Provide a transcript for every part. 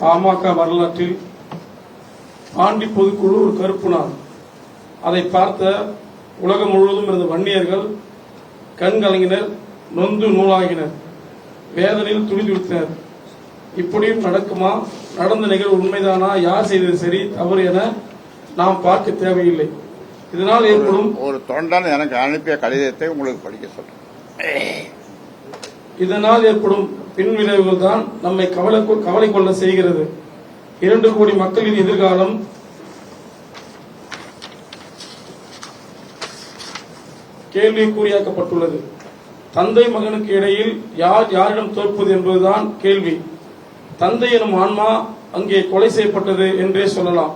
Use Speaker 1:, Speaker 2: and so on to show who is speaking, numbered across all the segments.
Speaker 1: பாமக வரலாற்றில் ஆண்டி பொதுக்குழு ஒரு கருப்பு நாள். அதை பார்த்த உலகம் முழுவதும் இருந்த வன்னியர்கள் கண்கலங்கினர், நொந்து நூலாகினர், வேதனையில் துடிதுடித்தனர். இப்படியும் நடக்குமா? நடந்த நிகழ்வு உண்மைதானா? யார் செய்தது சரி தவறு என நாம் பார்க்க தேவையில்லை. இதனால் ஏற்படும்
Speaker 2: ஒரு தொண்டன் எனக்கு அனுப்பிய கடிதத்தை உங்களுக்கு படிக்க சொல்றேன்.
Speaker 1: இதனால் ஏற்படும் பின்விளைவுகள் தான் நம்மை கவலை கொள்ள செய்கிறது. 2 கோடி மக்களின் எதிர்காலம் கேள்விக்குறியாக்கப்பட்டுள்ளது. தந்தை மகனுக்கு இடையில் யார் யாரிடம் தோற்பது என்பதுதான் கேள்வி. தந்தை எனும் ஆன்மா அங்கே கொலை செய்யப்பட்டது என்றே சொல்லலாம்.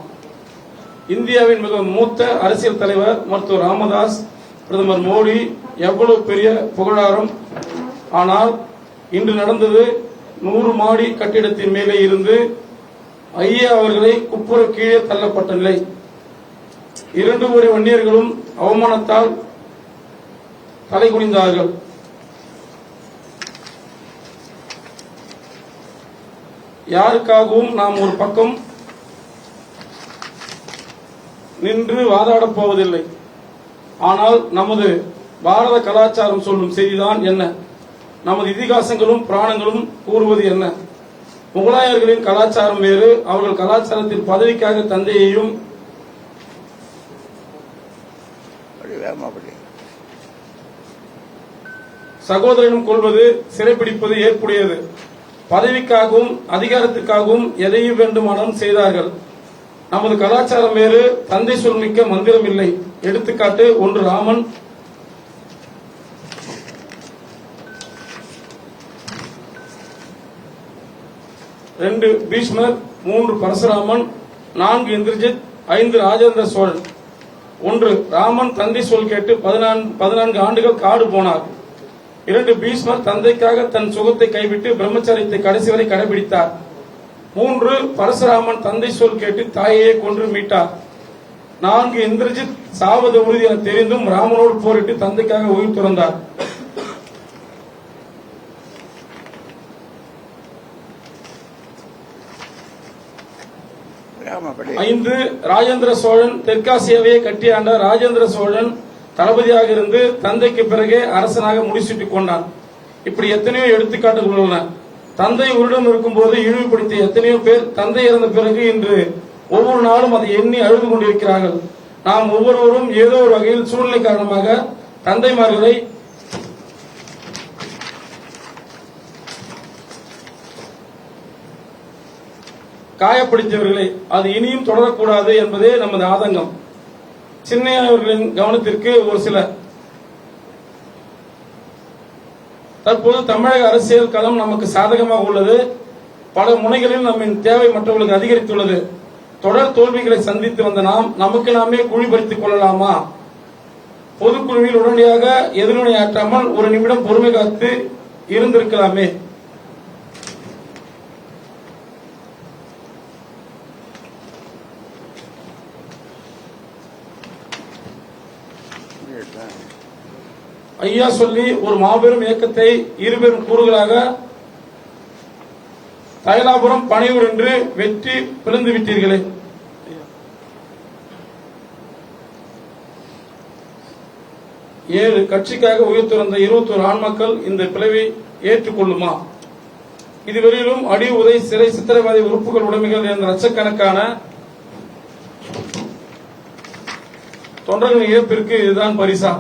Speaker 1: இந்தியாவின் மிக மூத்த அரசியல் தலைவர் மருத்துவர் ராமதாஸ், பிரதமர் மோடி எவ்வளவு பெரிய புகழாரம். ஆனால் இன்று நடந்தது 100 மாடி கட்டிடத்தின் மேலே இருந்து ஐயா அவர்களை குப்புற கீழே தள்ளப்பட்ட நிலை. 2 கோடி வன்னியர்களும் அவமானத்தால் தலைகுனிந்தார்கள். யாருக்காகவும் நாம் ஒரு பக்கம் நின்று வாதாடப் போவதில்லை. ஆனால் நமது பாரத கலாச்சாரம் சொல்லும் செய்திதான் என்ன? நமது இதிகாசங்களும் புராணங்களும் கூறுவது என்ன? முகலாயர்களின் கலாச்சாரம் வேறு. அவர்கள் கலாச்சாரத்தில் பதவிக்காக தந்தையையும் சகோதரனும் கொள்வது, சிறைப்பிடிப்பது ஏற்புடையது. பதவிக்காகவும் அதிகாரத்திற்காகவும் எதையும் வேண்டுமானாலும் செய்தார்கள். நமது கலாச்சாரம் வேறு. தந்தை சொல்மிக்க மந்திரம் இல்லை. எடுத்துக்காட்டு: 1 ராமன், 2 பீஷ்மர், 3 பரசுராமன், 4 இந்திரஜித், 5 ராஜேந்திர சோழன். 1 ராமன் தந்தை சொல் கேட்டு 14 ஆண்டுகள் காடு போனார். 2 பீஷ்மர் தந்தைக்காக தன் சுகத்தை கைவிட்டு பிரம்மச்சரியத்தை கடைசி வரை கடைபிடித்தார். 3 பரசுராமன் தந்தை சொல் கேட்டு தாயையே கொன்று மீட்டார். 4 இந்திரஜித் சாவது உறுதி என தெரிந்தும் ராமனோடு போரிட்டு தந்தைக்காக உயிர் துறந்தார். 5 ராஜேந்திர சோழன் தெற்காசியாவையே கட்டியாண்ட ராஜேந்திர சோழன் தளபதியாக இருந்து தந்தைக்கு பிறகே அரசனாக முடிசூட்டிக் கொண்டான். இப்படி எத்தனையோ எடுத்துக்காட்டுகள் உள்ளன. தந்தை உருடம் இருக்கும்போது இழிவுபடுத்திய எத்தனையோ பேர் தந்தை இறந்த பிறகு இன்று ஒவ்வொரு நாளும் அதை எண்ணி அழுது கொண்டிருக்கிறார்கள். நாம் ஒவ்வொருவரும் ஏதோ ஒரு வகையில் சூழ்நிலை காரணமாக தந்தைமார்களை காயப்படுத்தியவர்களை அது இனியும் தொடரக்கூடாது என்பதே நமது ஆதங்கம். சின்னையா அவர்களின் கவனத்திற்கு ஒரு சில தற்போது தமிழக அரசியல் களம் நமக்கு சாதகமாக உள்ளது. பல முனைகளில் நம்மின் தேவை மற்றவர்களுக்கு அதிகரித்துள்ளது. தொடர் தோல்விகளை சந்தித்து வந்த நாம் நமக்கு நாமே குழிபறித்துக் கொள்ளலாமா? பொதுக்குழுவில் உடனடியாக எதிர்வினையாற்றாமல் 1 நிமிடம் பொறுமை காத்து இருந்திருக்கலாமே. ஐயா சொல்லி ஒரு மாபெரும் இயக்கத்தை 2 பெரும் கூறுகளாக தைலாபுரம், பனையூர் என்று வெற்றி பிளந்து விட்டீர்களே. ஏழு கட்சிக்காக உயிர் துறந்த 21 ஆண்மக்கள் இந்த பிளவை ஏற்றுக்கொள்ளுமா? இதுவரையிலும் அடி, உதை, சிறை, சித்திரவாதி உறுப்புகள் உடைமைகள் என்ற லட்சக்கணக்கான தொண்டர்களின் இழப்பிற்கு இதுதான் பரிசா?